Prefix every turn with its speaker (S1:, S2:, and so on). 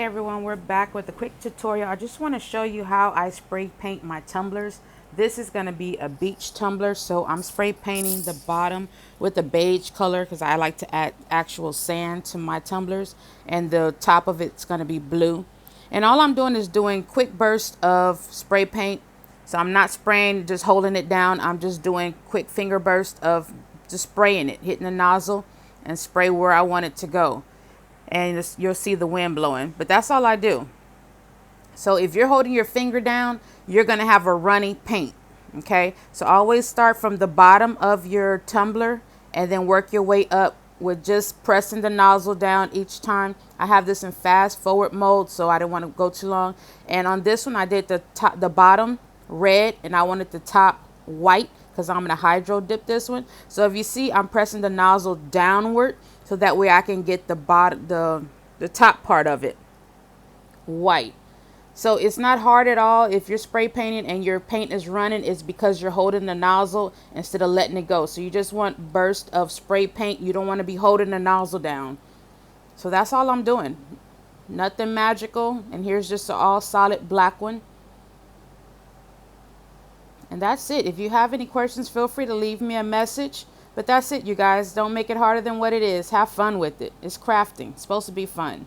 S1: Hey everyone, we're back with a quick tutorial. I just want to show you how I spray paint my tumblers. This is going to be a beach tumbler, so I'm spray painting the bottom with a beige color because I like to add actual sand to my tumblers, and the top of it's going to be blue. And all I'm doing is doing quick bursts of spray paint. So I'm not spraying, just holding it down. I'm just doing quick finger bursts of just spraying it, hitting the nozzle and spray where I want it to go, and you'll see the wind blowing, but that's all I do. So if you're holding your finger down, you're going to have a runny paint. Okay, so always start from the bottom of your tumbler and then work your way up with just pressing the nozzle down each time. I have this in fast forward mode, so I didn't want to go too long. And on this one I did the bottom red, and I wanted the top white because I'm going to hydro dip this one. So if you see, I'm pressing the nozzle downward so that way I can get the bottom, the top part of it white. So it's not hard at all. If you're spray painting and your paint is running, it's because you're holding the nozzle instead of letting it go. So you just want burst of spray paint. You don't want to be holding the nozzle down. So that's all I'm doing. Nothing magical. And here's just an all solid black one. And that's it. If you have any questions, feel free to leave me a message. But that's it, you guys. Don't make it harder than what it is. Have fun with it. It's crafting. It's supposed to be fun.